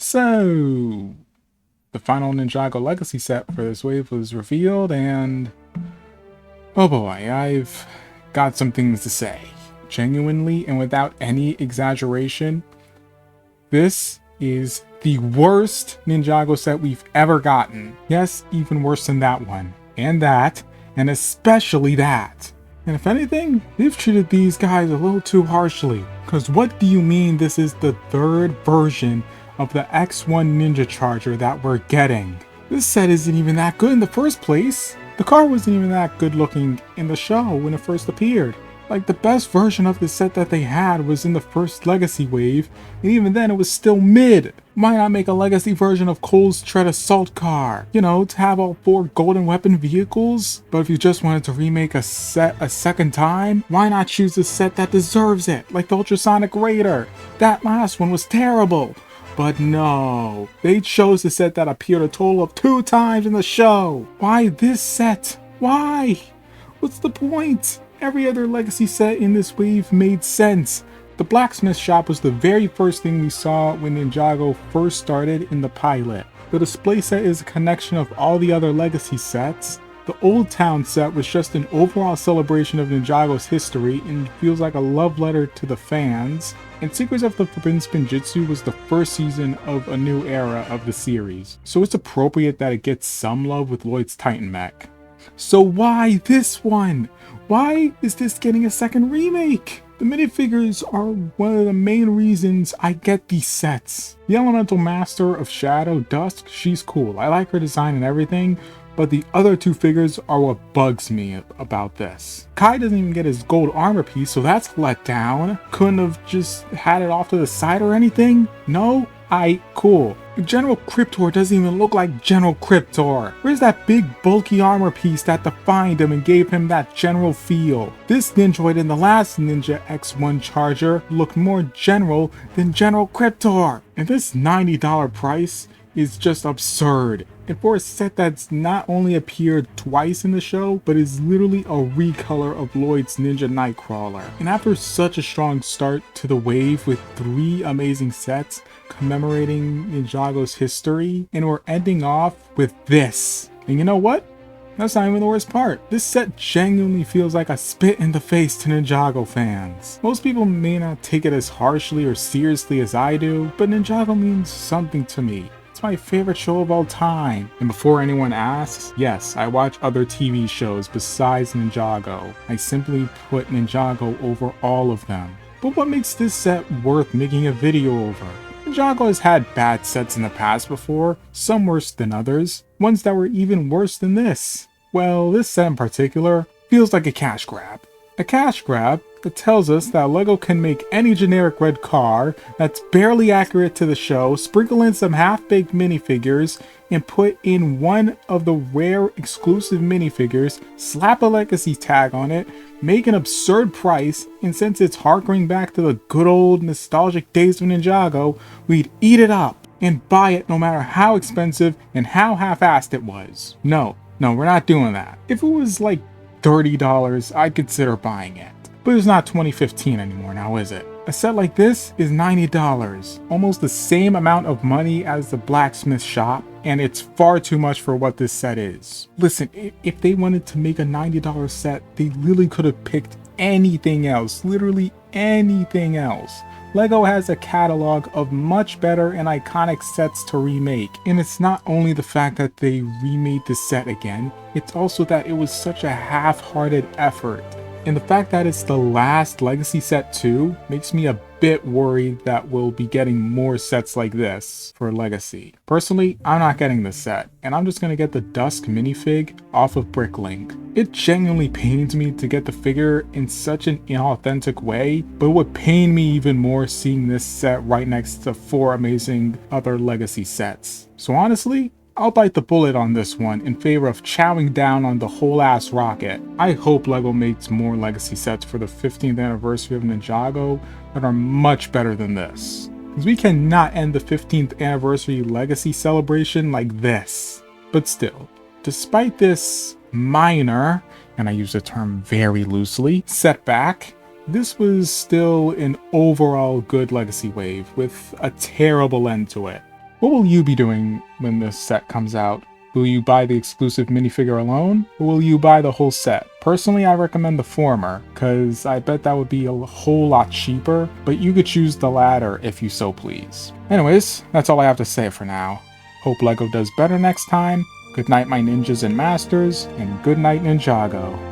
So, the final Ninjago Legacy set for this wave was revealed, and oh boy, I've got some things to say. Genuinely and without any exaggeration, this is the worst Ninjago set we've ever gotten. Yes, even worse than that one. And especially that. And if anything, they've treated these guys a little too harshly. Because what do you mean this is the third version of the X1 Ninja Charger that we're getting? This set isn't even that good in the first place. The car wasn't even that good looking in the show when it first appeared. Like, the best version of the set that they had was in the first Legacy wave, and even then it was still mid. Why not make a Legacy version of Cole's Tread Assault car? You know, to have all 4 golden weapon vehicles? But if you just wanted to remake a set a second time, why not choose a set that deserves it, like the Ultrasonic Raider? That last one was terrible. But no, they chose the set that appeared a total of 2 times in the show. Why this set? Why? What's the point? Every other Legacy set in this wave made sense. The blacksmith shop was the very first thing we saw when Ninjago first started in the pilot. The display set is a connection of all the other Legacy sets. The Old Town set was just an overall celebration of Ninjago's history and feels like a love letter to the fans. And Secrets of the Forbidden Spinjitzu was the first season of a new era of the series. So it's appropriate that it gets some love with Lloyd's Titan mech. So why this one? Why is this getting a second remake? The minifigures are one of the main reasons I get these sets. The Elemental Master of Shadow, Dusk, she's cool. I like her design and everything, but the other 2 figures are what bugs me about this. Kai doesn't even get his gold armor piece, so that's let down. Couldn't have just had it off to the side or anything? No? Cool. General Cryptor doesn't even look like General Cryptor. Where's that big bulky armor piece that defined him and gave him that general feel? This Ninjoid in the last Ninja X1 Charger looked more general than General Cryptor. And this $90 price is just absurd. And for a set that's not only appeared twice in the show, but is literally a recolor of Lloyd's Ninja Nightcrawler. And after such a strong start to the wave with 3 amazing sets commemorating Ninjago's history, and we're ending off with this. And you know what? That's not even the worst part. This set genuinely feels like a spit in the face to Ninjago fans. Most people may not take it as harshly or seriously as I do, but Ninjago means something to me. It's my favorite show of all time. And before anyone asks, yes, I watch other TV shows besides Ninjago. I simply put Ninjago over all of them. But what makes this set worth making a video over? Ninjago has had bad sets in the past before, some worse than others, ones that were even worse than this. Well, this set in particular feels like a cash grab. A cash grab that tells us that LEGO can make any generic red car that's barely accurate to the show, sprinkle in some half-baked minifigures, and put in one of the rare exclusive minifigures, slap a legacy tag on it, make an absurd price, and since it's harkering back to the good old nostalgic days of Ninjago, we'd eat it up and buy it no matter how expensive and how half-assed it was. No, we're not doing that. If it was like $30, I'd consider buying it. But it's not 2015 anymore now, is it? A set like this is $90, almost the same amount of money as the blacksmith shop, and it's far too much for what this set is. Listen, if they wanted to make a $90 set, they literally could have picked anything else, literally anything else. LEGO has a catalog of much better and iconic sets to remake, and it's not only the fact that they remade the set again, it's also that it was such a half-hearted effort. And the fact that it's the last Legacy set too makes me a bit worried that we'll be getting more sets like this for Legacy. Personally, I'm not getting this set, and I'm just gonna get the Dusk minifig off of Bricklink. It genuinely pains me to get the figure in such an inauthentic way, but it would pain me even more seeing this set right next to 4 amazing other Legacy sets. So honestly, I'll bite the bullet on this one in favor of chowing down on the whole ass rocket. I hope LEGO makes more Legacy sets for the 15th anniversary of Ninjago that are much better than this. Because we cannot end the 15th anniversary Legacy celebration like this. But still, despite this minor, and I use the term very loosely, setback, this was still an overall good Legacy wave with a terrible end to it. What will you be doing when this set comes out? Will you buy the exclusive minifigure alone, or will you buy the whole set? Personally, I recommend the former, cause I bet that would be a whole lot cheaper, but you could choose the latter if you so please. Anyways, that's all I have to say for now. Hope LEGO does better next time. Good night, my ninjas and masters, and good night, Ninjago.